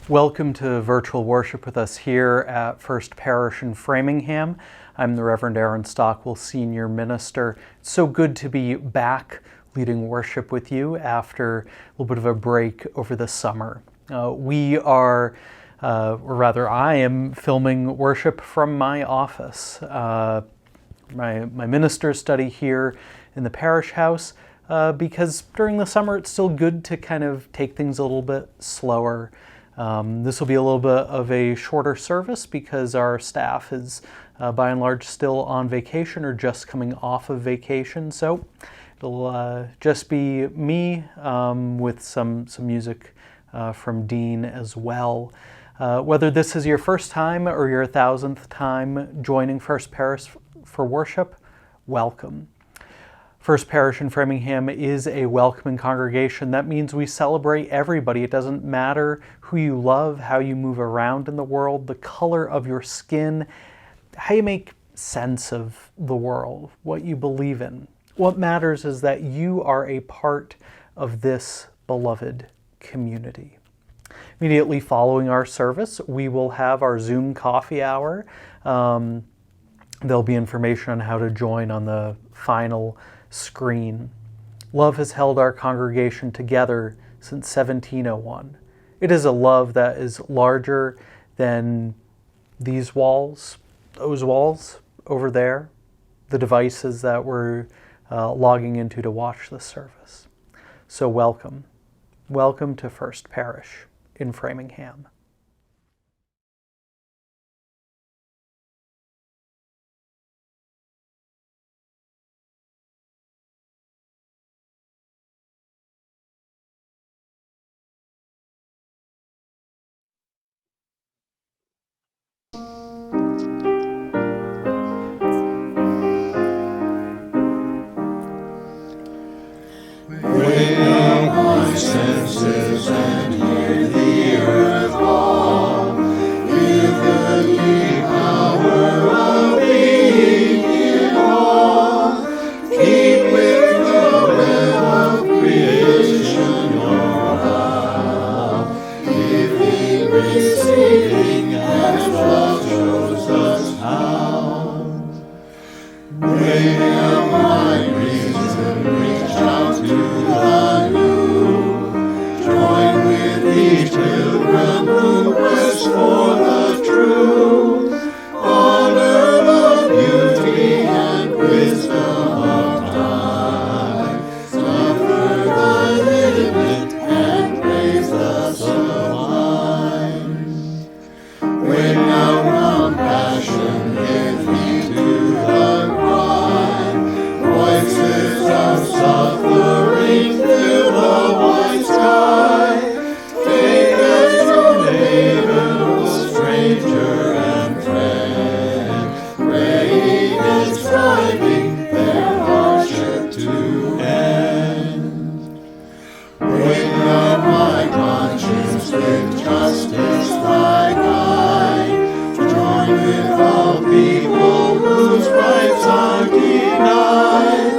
Welcome to virtual worship with us here at First Parish in Framingham. I'm the Reverend Aaron Stockwell, Senior Minister. It's so good to be back leading worship with you after a little bit of a break over the summer. I am filming worship from my office. My minister's study here in the parish house because during the summer it's still good to kind of take things a little bit slower. This will be a little bit of a shorter service because our staff is by and large still on vacation or just coming off of vacation. So it'll just be me with some music from Dean as well. Whether this is your first time or your 1,000th time joining First Parish for worship, welcome. First Parish in Framingham is a welcoming congregation. That means we celebrate everybody. It doesn't matter who you love, how you move around in the world, the color of your skin, how you make sense of the world, what you believe in. What matters is that you are a part of this beloved community. Immediately following our service, we will have our Zoom coffee hour. There'll be information on how to join on the final screen. Love has held our congregation together since 1701. It is a love that is larger than these walls, those walls over there, the devices that we're logging into to watch the service. So welcome. Welcome to First Parish in Framingham. Senses and hear the earth call, give the deep power of being in awe. Keep with the web of creation your vow, giving, receiving, as love shows us how. May our mind reason reach out to the new. Join with each pilgrim who quests for the true. Honor the beauty and wisdom of time. Suffer the limit and praise the sublime. When our compassion give heed to the cry, voices of suffering fill the wide sky. Take us your neighbor, both stranger and friend, praying and striving their hardship to end. Wake up my conscience with justice thy guide. Join with all people whose rights are denied.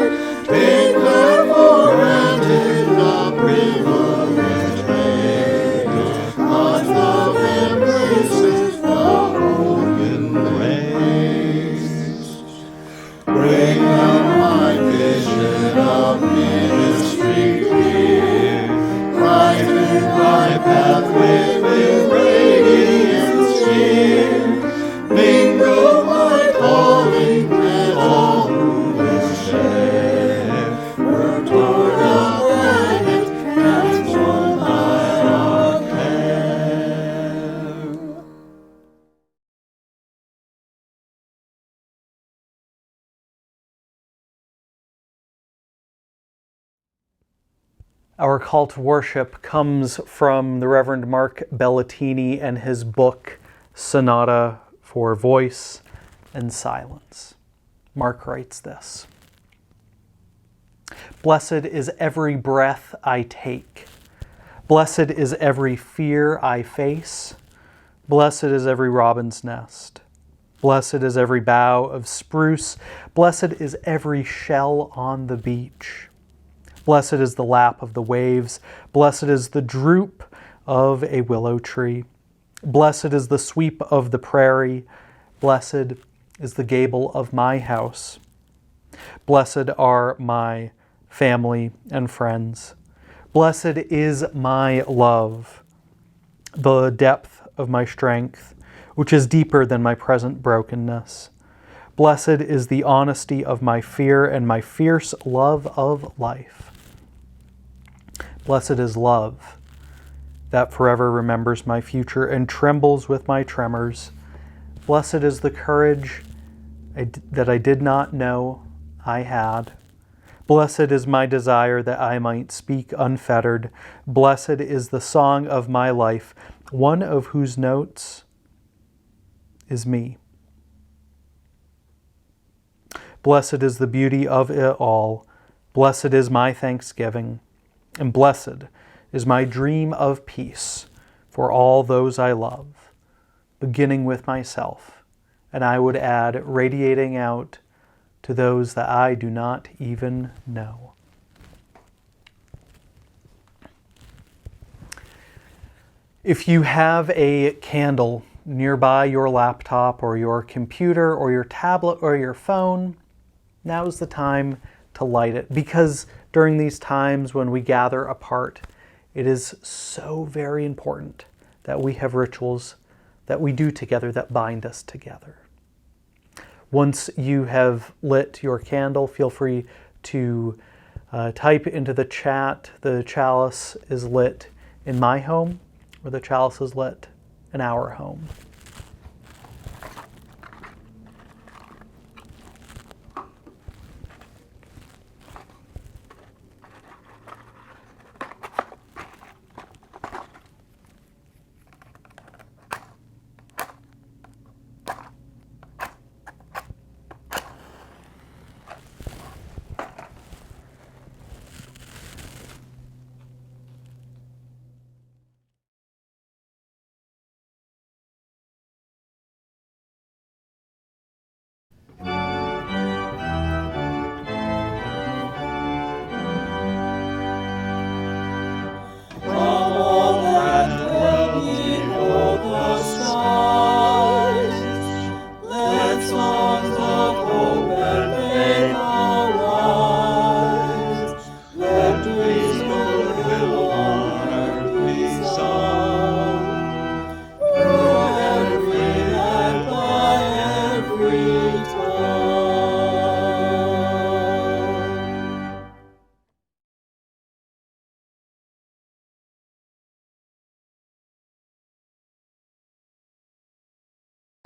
Take them for granted the privilege made. God's love embraces the human race. Bring up my vision of ministry clear. Brighten my pathway with radiance here. Mingle my calling with all who will share. Work toward a planet transformed by our care. Our call to worship comes from the Reverend Mark Bellatini and his book, Sonata for Voice and Silence. Mark writes this: Blessed is every breath I take. Blessed is every fear I face. Blessed is every robin's nest. Blessed is every bough of spruce. Blessed is every shell on the beach. Blessed is the lap of the waves. Blessed is the droop of a willow tree. Blessed is the sweep of the prairie. Blessed is the gable of my house. Blessed are my family and friends. Blessed is my love, the depth of my strength, which is deeper than my present brokenness. Blessed is the honesty of my fear and my fierce love of life. Blessed is love that forever remembers my future and trembles with my tremors. Blessed is the courage that I did not know I had. Blessed is my desire that I might speak unfettered. Blessed is the song of my life, one of whose notes is me. Blessed is the beauty of it all. Blessed is my thanksgiving. And blessed is my dream of peace for all those I love, beginning with myself, and I would add, radiating out to those that I do not even know. If you have a candle nearby your laptop or your computer or your tablet or your phone, now is the time to light it, because during these times when we gather apart, it is so very important that we have rituals that we do together that bind us together. Once you have lit your candle, feel free to type into the chat, the chalice is lit in my home, or the chalice is lit in our home.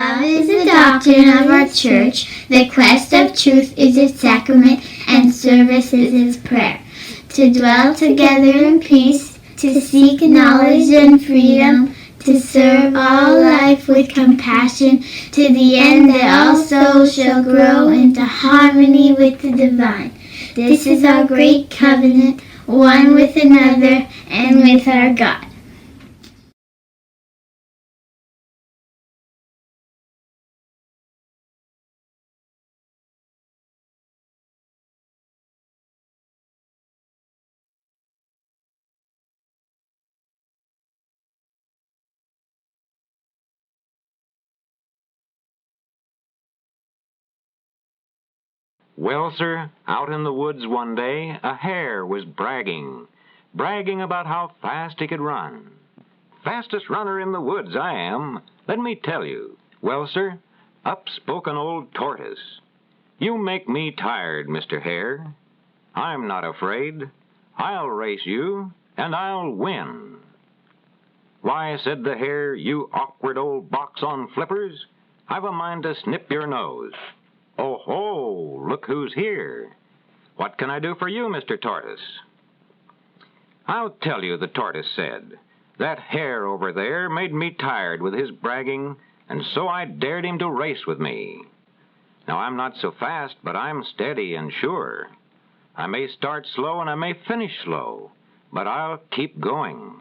Love is the doctrine of our church. The quest of truth is its sacrament, and service is its prayer. To dwell together in peace, to seek knowledge and freedom, to serve all life with compassion, to the end that all souls shall grow into harmony with the divine. This is our great covenant, one with another and with our God. Well, sir, out in the woods one day, a hare was bragging about how fast he could run. Fastest runner in the woods I am, let me tell you. Well, sir, up spoke an old tortoise. You make me tired, Mr. Hare. I'm not afraid. I'll race you, and I'll win. Why, said the hare, you awkward old box on flippers, I've a mind to snip your nose. Oh, ho, look who's here. What can I do for you, Mr. Tortoise? I'll tell you, the tortoise said. That hare over there made me tired with his bragging, and so I dared him to race with me. Now, I'm not so fast, but I'm steady and sure. I may start slow and I may finish slow, but I'll keep going.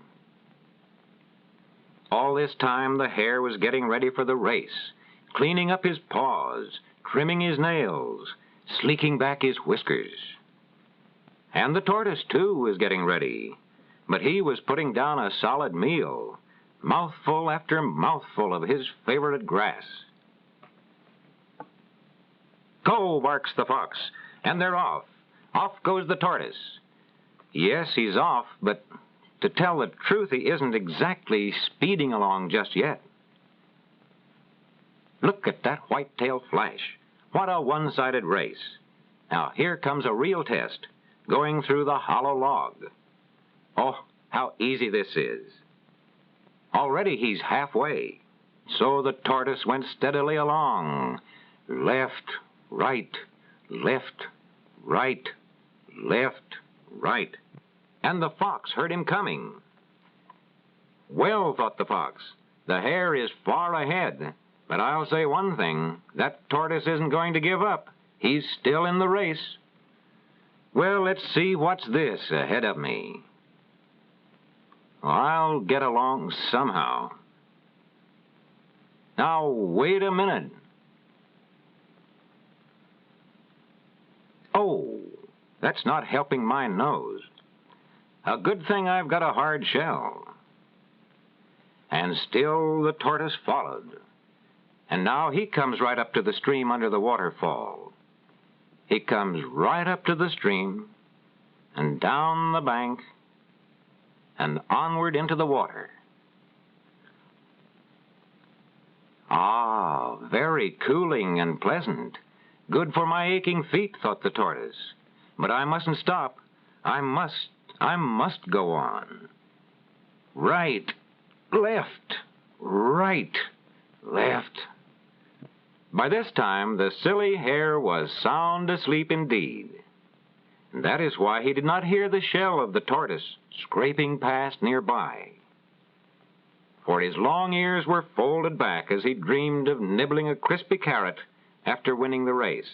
All this time, the hare was getting ready for the race, cleaning up his paws, trimming his nails, sleeking back his whiskers. And the tortoise, too, was getting ready, but he was putting down a solid meal, mouthful after mouthful of his favorite grass. "Go," barks the fox, and they're off. Off goes the tortoise. Yes, he's off, but to tell the truth, he isn't exactly speeding along just yet. Look at that white-tail flash. What a one-sided race. Now, here comes a real test, going through the hollow log. Oh, how easy this is. Already he's halfway. So the tortoise went steadily along. Left, right, left, right, left, right. And the fox heard him coming. Well, thought the fox, the hare is far ahead. But I'll say one thing, that tortoise isn't going to give up. He's still in the race. Well, let's see what's this ahead of me. I'll get along somehow. Now, wait a minute. Oh, that's not helping my nose. A good thing I've got a hard shell. And still the tortoise followed. And now he comes right up to the stream under the waterfall. He comes right up to the stream and down the bank and onward into the water. Ah, very cooling and pleasant. Good for my aching feet, thought the tortoise. But I mustn't stop. I must go on. Right, left, right, left. By this time, the silly hare was sound asleep indeed. And that is why he did not hear the shell of the tortoise scraping past nearby. For his long ears were folded back as he dreamed of nibbling a crispy carrot after winning the race.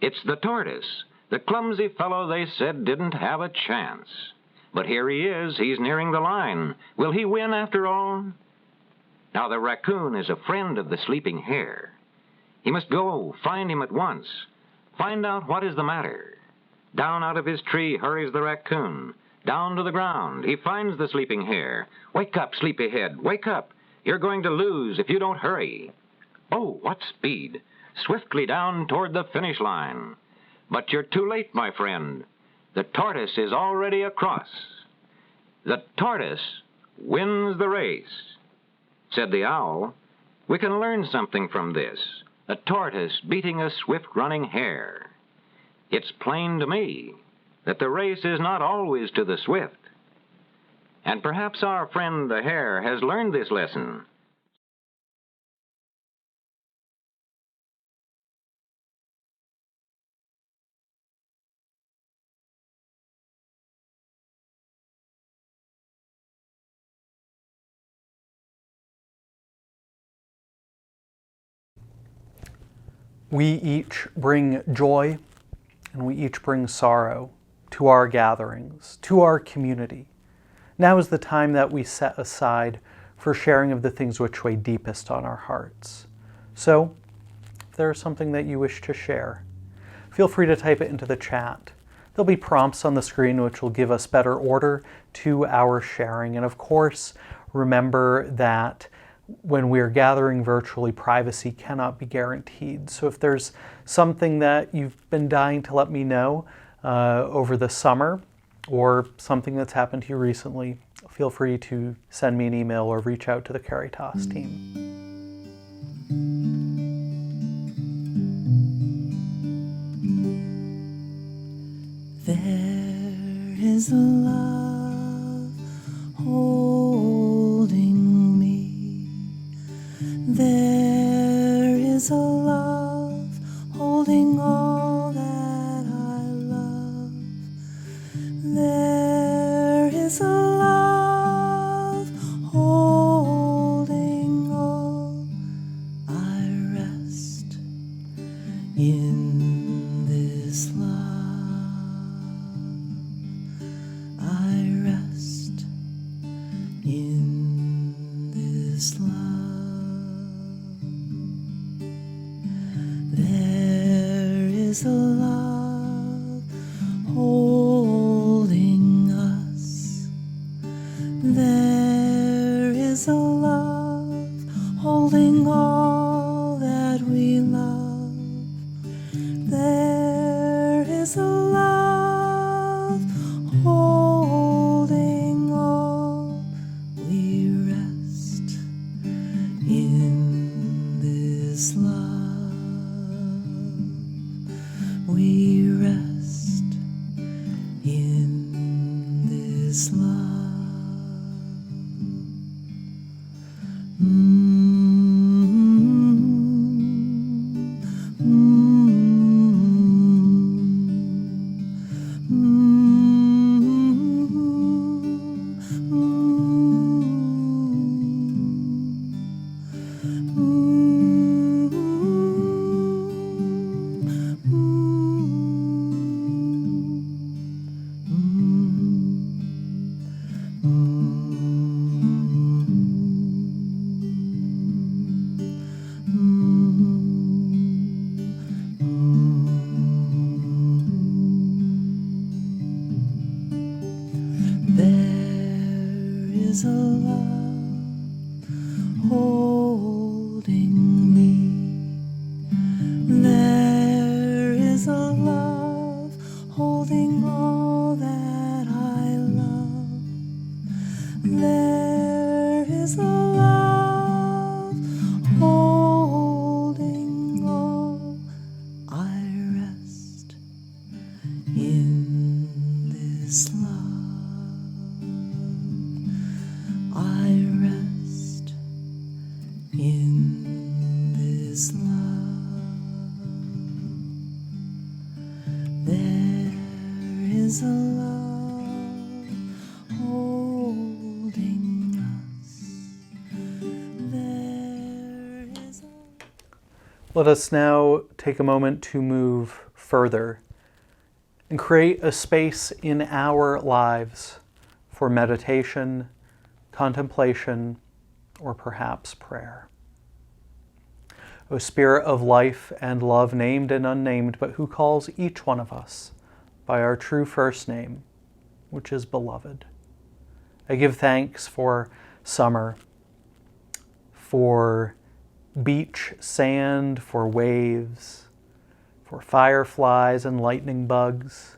It's the tortoise, the clumsy fellow they said didn't have a chance. But here he is, he's nearing the line. Will he win after all? Now, the raccoon is a friend of the sleeping hare. He must go find him at once. Find out what is the matter. Down out of his tree hurries the raccoon. Down to the ground. He finds the sleeping hare. Wake up, sleepyhead, wake up. You're going to lose if you don't hurry. Oh, what speed. Swiftly down toward the finish line. But you're too late, my friend. The tortoise is already across. The tortoise wins the race. Said the owl, we can learn something from this. A tortoise beating a swift-running hare. It's plain to me that the race is not always to the swift. And perhaps our friend the hare has learned this lesson. We each bring joy and we each bring sorrow to our gatherings, to our community. Now is the time that we set aside for sharing of the things which weigh deepest on our hearts. So, if there is something that you wish to share, feel free to type it into the chat. There'll be prompts on the screen which will give us better order to our sharing. And of course, remember that when we're gathering virtually, privacy cannot be guaranteed. So if there's something that you've been dying to let me know over the summer, or something that's happened to you recently, feel free to send me an email or reach out to the Caritas team. There is a love holding me. There is a love holding all that I love. There is a love holding all. I rest in this love. I rest in this love. There is a love holding us. There is a love holding all. We rest in this love. We rest in this love. Is a love holding me. There is a love holding all that I love. There is a love holding all. I rest in this love. I rest in this love. There is a love holding us. There is a... Let us now take a moment to move further and create a space in our lives for meditation, contemplation, or perhaps prayer. O Spirit of life and love, named and unnamed, but who calls each one of us by our true first name, which is beloved. I give thanks for summer, for beach sand, for waves, for fireflies and lightning bugs,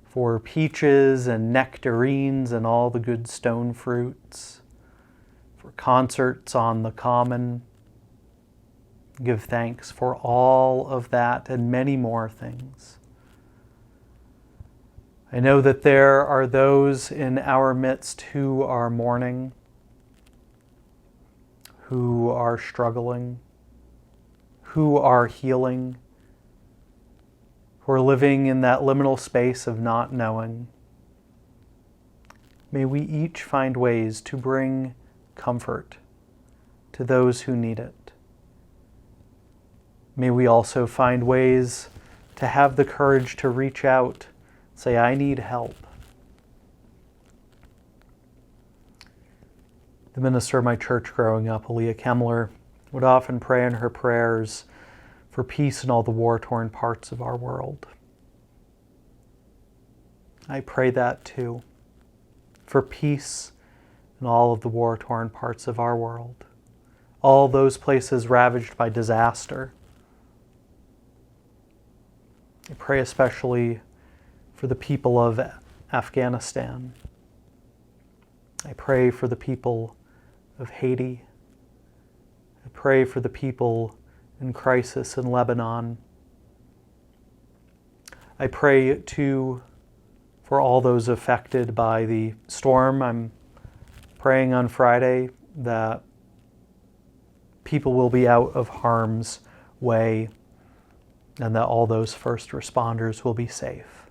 for peaches and nectarines and all the good stone fruits, for concerts on the common. Give thanks for all of that and many more things. I know that there are those in our midst who are mourning, who are struggling, who are healing, who are living in that liminal space of not knowing. May we each find ways to bring comfort to those who need it. May we also find ways to have the courage to reach out, say, I need help. The minister of my church growing up, Aaliyah Kemmler, would often pray in her prayers for peace in all the war-torn parts of our world. I pray that too, for peace in all of the war-torn parts of our world, all those places ravaged by disaster. I pray especially for the people of Afghanistan. I pray for the people of Haiti. I pray for the people in crisis in Lebanon. I pray too for all those affected by the storm. I'm praying on Friday that people will be out of harm's way and that all those first responders will be safe.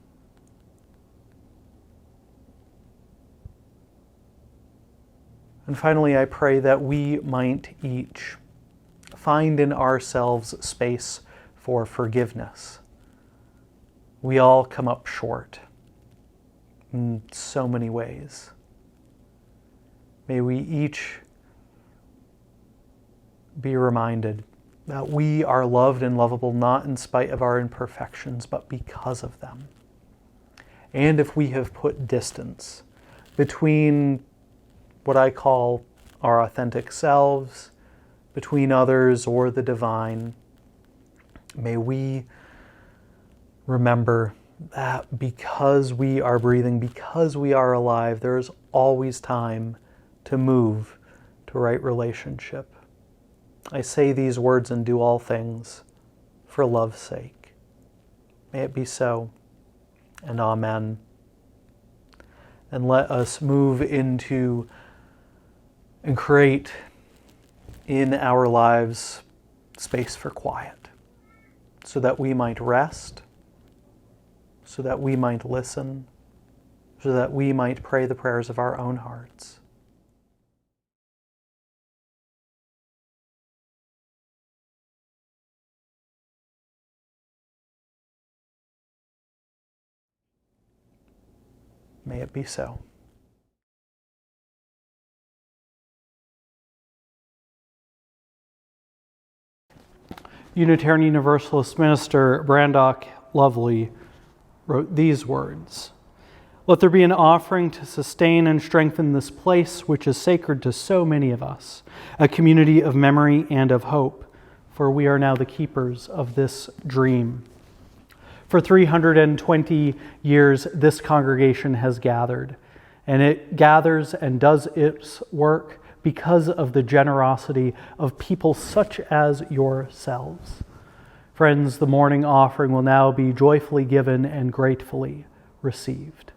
And finally, I pray that we might each find in ourselves space for forgiveness. We all come up short in so many ways. May we each be reminded that we are loved and lovable not in spite of our imperfections, but because of them. And if we have put distance between what I call our authentic selves, between others or the divine, may we remember that because we are breathing, because we are alive, there is always time to move to right relationship. I say these words and do all things for love's sake. May it be so, and amen. And let us move into and create in our lives space for quiet, so that we might rest, so that we might listen, so that we might pray the prayers of our own hearts. May it be so. Unitarian Universalist minister Brandock Lovely wrote these words: "Let there be an offering to sustain and strengthen this place which is sacred to so many of us, a community of memory and of hope, for we are now the keepers of this dream." For 320 years, this congregation has gathered, and it gathers and does its work because of the generosity of people such as yourselves. Friends, the morning offering will now be joyfully given and gratefully received.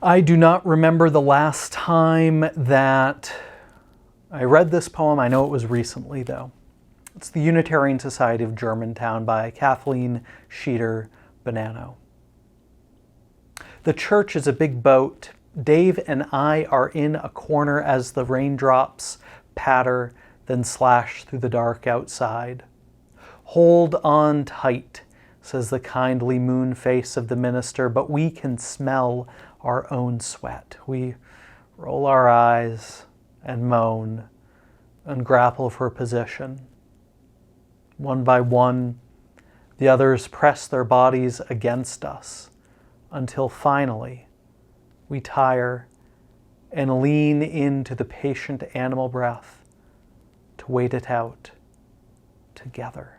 I do not remember the last time that I read this poem. I know it was recently, though. It's the Unitarian Society of Germantown by Kathleen Sheeter Bonanno. The church is a big boat. Dave and I are in a corner as the raindrops patter, then slash through the dark outside. "Hold on tight," says the kindly moon face of the minister, but we can smell our own sweat. We roll our eyes and moan and grapple for position. One by one, the others press their bodies against us until finally we tire and lean into the patient animal breath to wait it out together.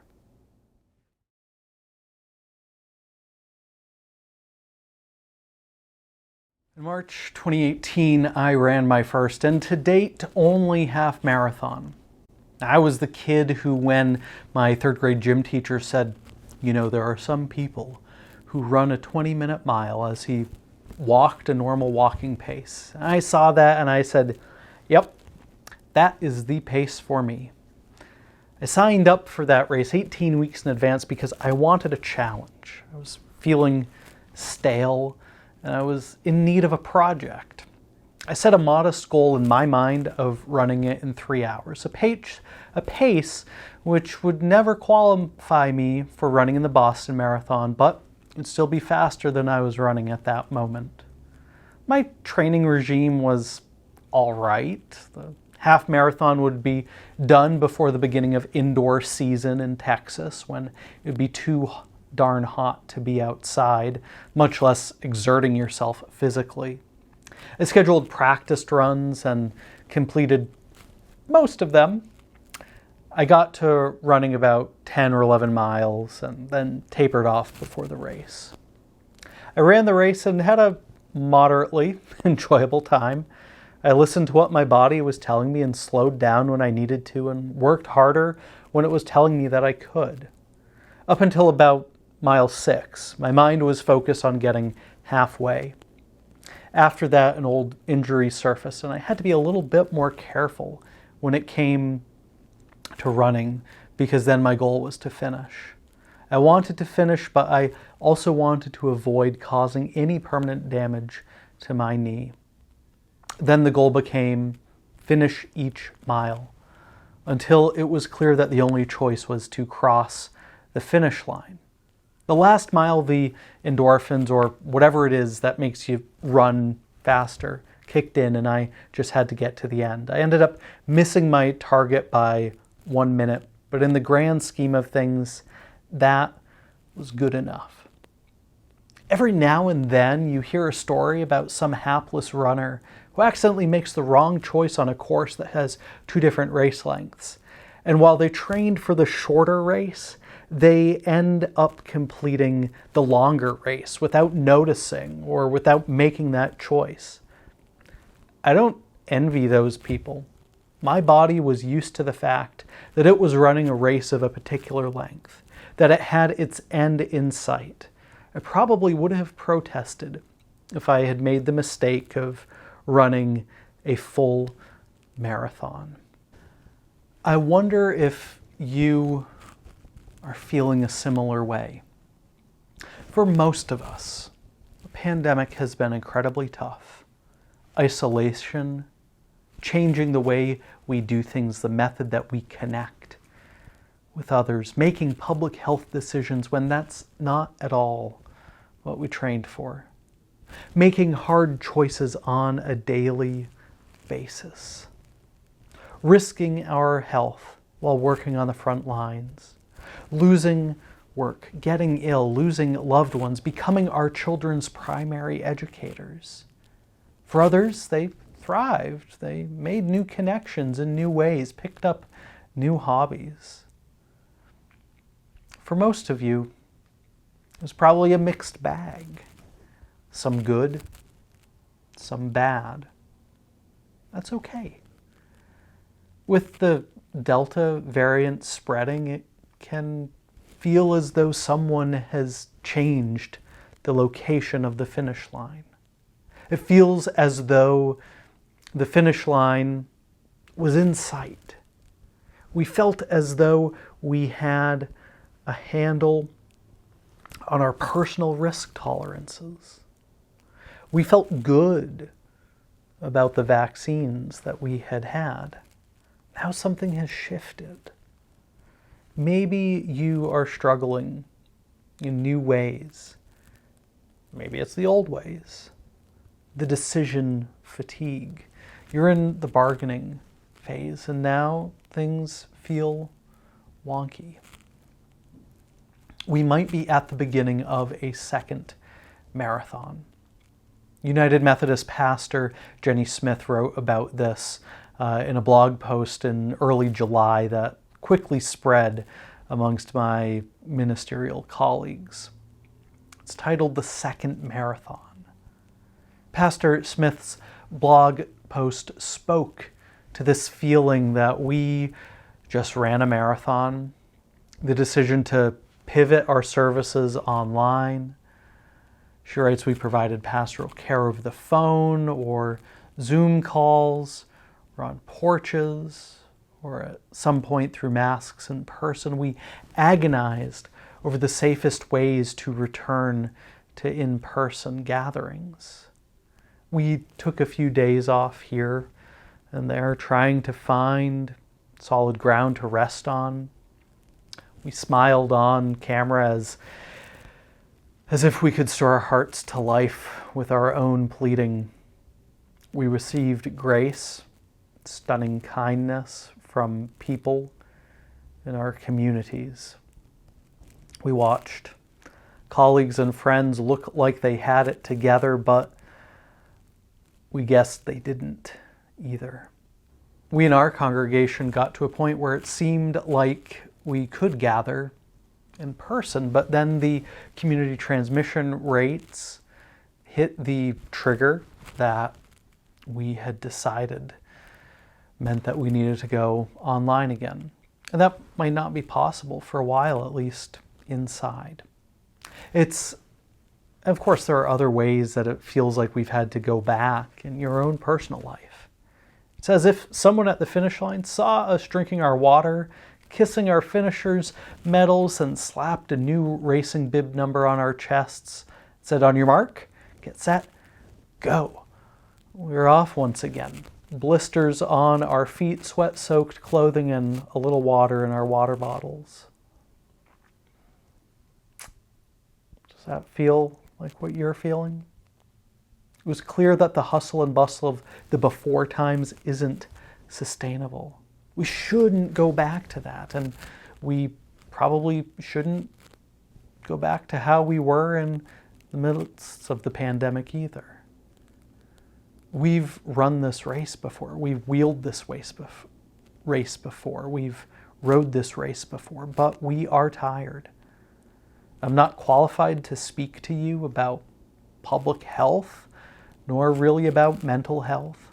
In March 2018, I ran my first and to date only half marathon. I was the kid who, when my third grade gym teacher said, "You know, there are some people who run a 20-minute mile," as he walked a normal walking pace. I saw that and I said, "Yep, that is the pace for me." I signed up for that race 18 weeks in advance because I wanted a challenge. I was feeling stale and I was in need of a project. I set a modest goal in my mind of running it in 3 hours, a pace which would never qualify me for running in the Boston Marathon, but it'd still be faster than I was running at that moment. My training regime was all right. The half marathon would be done before the beginning of indoor season in Texas, when it would be too darn hot to be outside, much less exerting yourself physically. I scheduled practice runs and completed most of them. I got to running about 10 or 11 miles and then tapered off before the race. I ran the race and had a moderately enjoyable time. I listened to what my body was telling me and slowed down when I needed to and worked harder when it was telling me that I could. Up until about mile 6, my mind was focused on getting halfway. After that, an old injury surfaced, and I had to be a little bit more careful when it came to running, because then my goal was to finish. I wanted to finish, but I also wanted to avoid causing any permanent damage to my knee. Then the goal became finish each mile, until it was clear that the only choice was to cross the finish line. The last mile, the endorphins, or whatever it is that makes you run faster, kicked in, and I just had to get to the end. I ended up missing my target by 1 minute, but in the grand scheme of things, that was good enough. Every now and then you hear a story about some hapless runner who accidentally makes the wrong choice on a course that has 2 different race lengths. And while they trained for the shorter race, they end up completing the longer race without noticing or without making that choice. I don't envy those people. My body was used to the fact that it was running a race of a particular length, that it had its end in sight. I probably would have protested if I had made the mistake of running a full marathon. I wonder if you are feeling a similar way. For most of us, the pandemic has been incredibly tough. Isolation, changing the way we do things, the method that we connect with others, making public health decisions when that's not at all what we trained for, making hard choices on a daily basis, risking our health while working on the front lines, losing work, getting ill, losing loved ones, becoming our children's primary educators. For others, they thrived. They made new connections in new ways, picked up new hobbies. For most of you, it was probably a mixed bag. Some good, some bad. That's okay. With the Delta variant spreading, it can feel as though someone has changed the location of the finish line. It feels as though the finish line was in sight. We felt as though we had a handle on our personal risk tolerances. We felt good about the vaccines that we had had. Now something has shifted. Maybe you are struggling in new ways. Maybe it's the old ways. The decision fatigue. You're in the bargaining phase, and now things feel wonky. We might be at the beginning of a second marathon. United Methodist Pastor Jenny Smith wrote about this in a blog post in early July that quickly spread amongst my ministerial colleagues. It's titled The Second Marathon. Pastor Smith's blog post spoke to this feeling that we just ran a marathon, the decision to pivot our services online. She writes, we provided pastoral care over the phone or Zoom calls or on porches or at some point through masks in person. We agonized over the safest ways to return to in-person gatherings. We took a few days off here and there, trying to find solid ground to rest on. We smiled on camera as if we could stir our hearts to life with our own pleading. We received grace, stunning kindness from people in our communities. We watched colleagues and friends look like they had it together, but we guessed they didn't either. We in our congregation got to a point where it seemed like we could gather in person, but then the community transmission rates hit the trigger that we had decided meant that we needed to go online again. And that might not be possible for a while, at least inside. Of course, there are other ways that it feels like we've had to go back in your own personal life. It's as if someone at the finish line saw us drinking our water, kissing our finishers' medals, and slapped a new racing bib number on our chests, said, "On your mark, get set, go." We were off once again. Blisters on our feet, sweat-soaked clothing, and a little water in our water bottles. Does that feel like what you're feeling? It was clear that the hustle and bustle of the before times isn't sustainable. We shouldn't go back to that, and we probably shouldn't go back to how we were in the midst of the pandemic either. We've run this race before. We've wheeled this race before. We've rode this race before, but we are tired. I'm not qualified to speak to you about public health, nor really about mental health.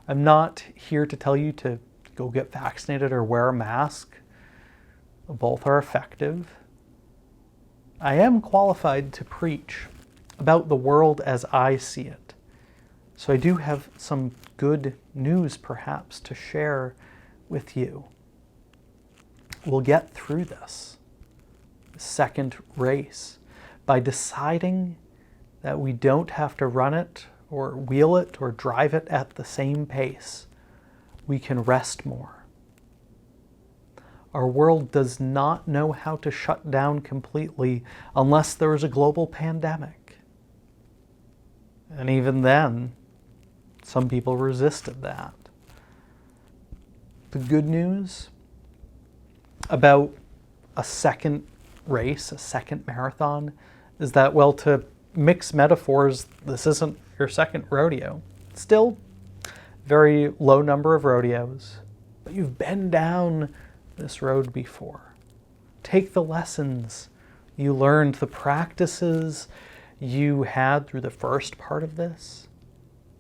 I'm not here to tell you to go get vaccinated or wear a mask. Both are effective. I am qualified to preach about the world as I see it. So I do have some good news, perhaps, to share with you. We'll get through this second race by deciding that we don't have to run it or wheel it or drive it at the same pace. We can rest more. Our world does not know how to shut down completely unless there is a global pandemic. And even then, some people resisted that. The good news about a second race, a second marathon, is that, well, to mix metaphors, this isn't your second rodeo. Still, very low number of rodeos, but you've been down this road before. Take the lessons you learned, the practices you had through the first part of this,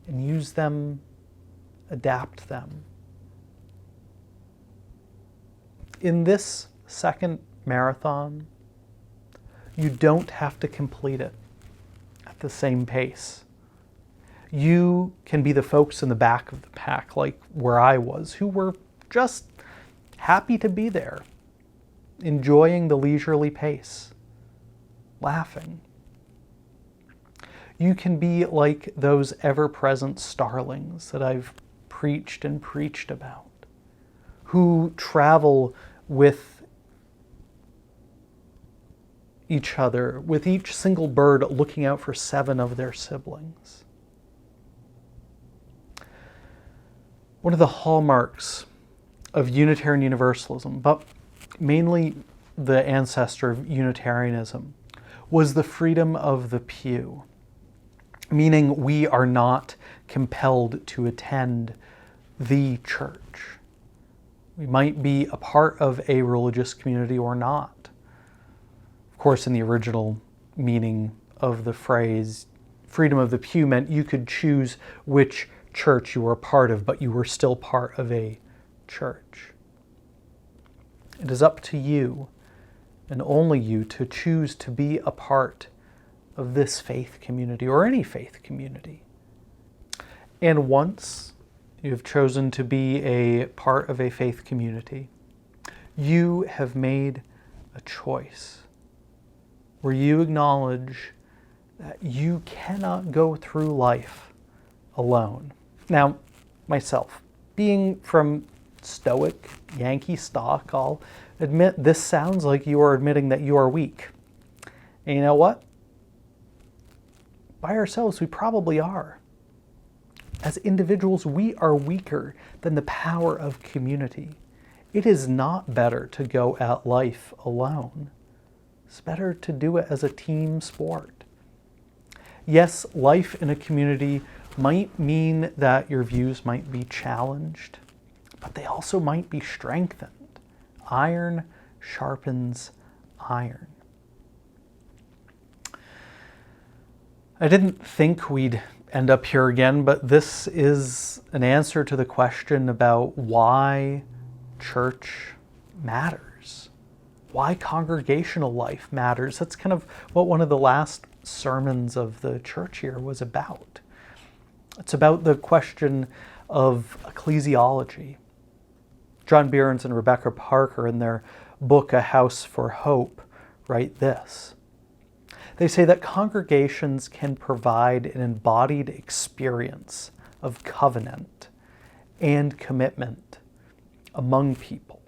and use them, adapt them. In this second marathon, you don't have to complete it at the same pace. You can be the folks in the back of the pack, like where I was, who were just happy to be there, enjoying the leisurely pace, laughing. You can be like those ever-present starlings that I've preached and preached about, who travel with each other, with each single bird looking out for 7 of their siblings. One of the hallmarks of Unitarian Universalism, but mainly the ancestor of Unitarianism, was the freedom of the pew, meaning we are not compelled to attend the church. We might be a part of a religious community or not. Of course, in the original meaning of the phrase, freedom of the pew meant you could choose which church you were a part of, but you were still part of a church. It is up to you, and only you, to choose to be a part of this faith community or any faith community. And once you have chosen to be a part of a faith community, you have made a choice where you acknowledge that you cannot go through life alone. Now, myself, being from stoic Yankee stock, I'll admit this sounds like you are admitting that you are weak. And you know what? By ourselves, we probably are. As individuals, we are weaker than the power of community. It is not better to go at life alone. It's better to do it as a team sport. Yes, life in a community might mean that your views might be challenged, but they also might be strengthened. Iron sharpens iron. I didn't think we'd end up here again, but this is an answer to the question about why church matters, why congregational life matters. That's kind of what one of the last sermons of the church year was about. It's about the question of ecclesiology. John Behrens and Rebecca Parker, in their book A House for Hope, write this. They say that congregations can provide an embodied experience of covenant and commitment among people.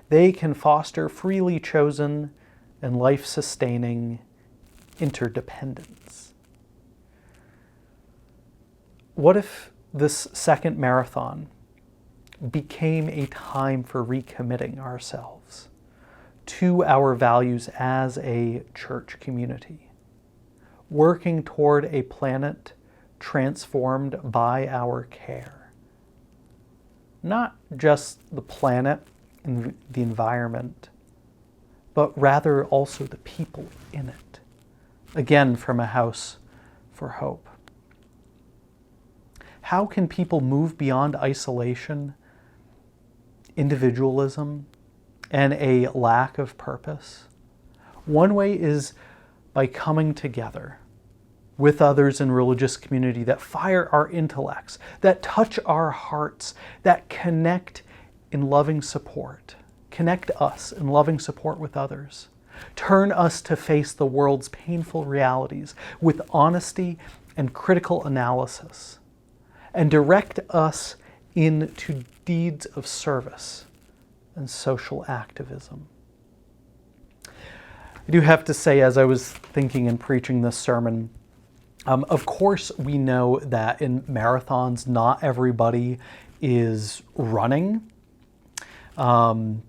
They can foster freely chosen and life-sustaining interdependence. What if this second marathon became a time for recommitting ourselves to our values as a church community, working toward a planet transformed by our care? Not just the planet and the environment, but rather also the people in it. Again, from A House for Hope. How can people move beyond isolation, individualism, and a lack of purpose? One way is by coming together with others in religious community that fire our intellects, that touch our hearts, that connect in loving support. Connect us in loving support with others. Turn us to face the world's painful realities with honesty and critical analysis, and direct us into deeds of service and social activism. I do have to say, as I was thinking and preaching this sermon, of course we know that in marathons not everybody is running. In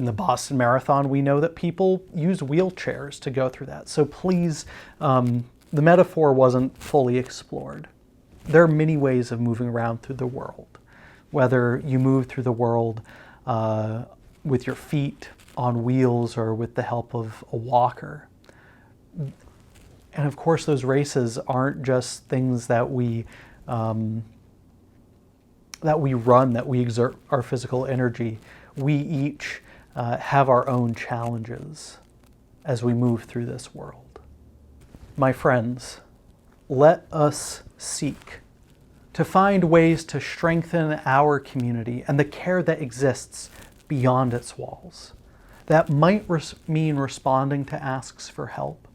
the Boston Marathon, we know that people use wheelchairs to go through that. So please, the metaphor wasn't fully explored. There are many ways of moving around through the world, whether you move through the world with your feet on wheels or with the help of a walker. And of course, those races aren't just things that we run, that we exert our physical energy. We each have our own challenges as we move through this world. My friends, let us seek to find ways to strengthen our community and the care that exists beyond its walls. That might mean responding to asks for help,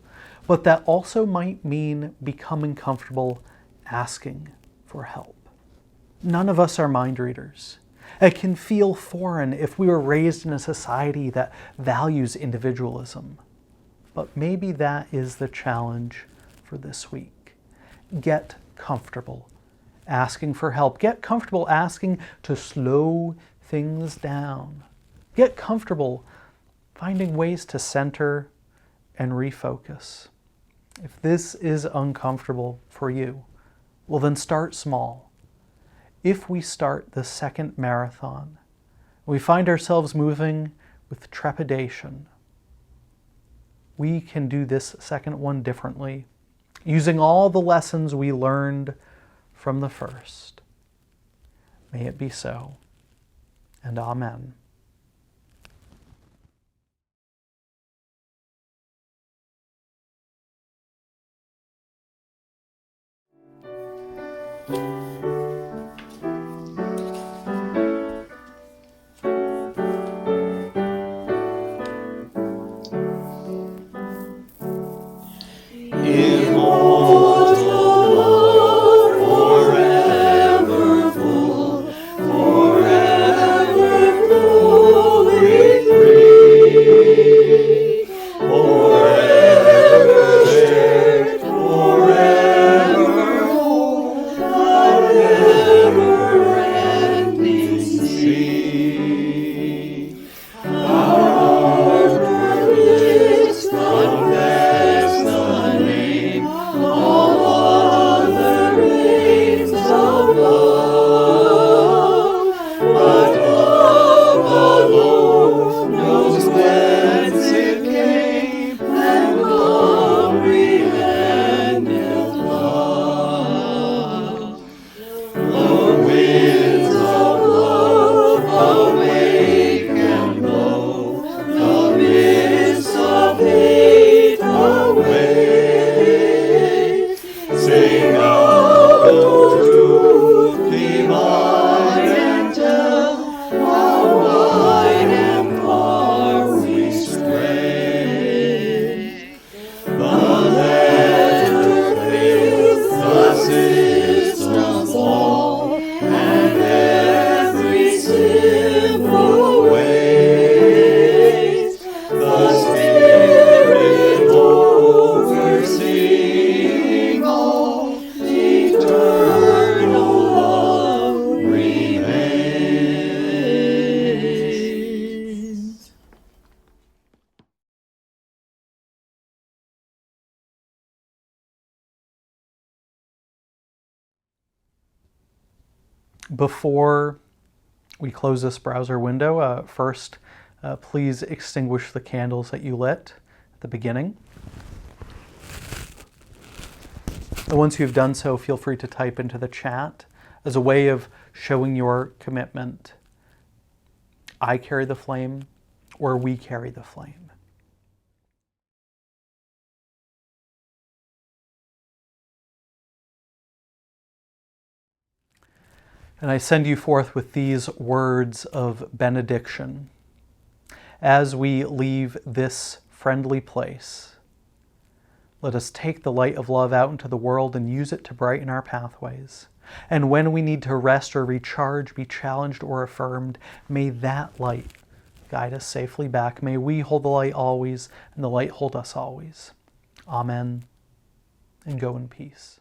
but that also might mean becoming comfortable asking for help. None of us are mind readers. It can feel foreign if we were raised in a society that values individualism. But maybe that is the challenge for this week. Get comfortable asking for help. Get comfortable asking to slow things down. Get comfortable finding ways to center and refocus. If this is uncomfortable for you, well then start small. If we start the second marathon, we find ourselves moving with trepidation, we can do this second one differently, using all the lessons we learned from the first. May it be so, and amen. Before we close this browser window, first, please extinguish the candles that you lit at the beginning. And once you've done so, feel free to type into the chat as a way of showing your commitment. I carry the flame, or we carry the flame. And I send you forth with these words of benediction. As we leave this friendly place, let us take the light of love out into the world and use it to brighten our pathways. And when we need to rest or recharge, be challenged or affirmed, may that light guide us safely back. May we hold the light always, and the light hold us always. Amen. And go in peace.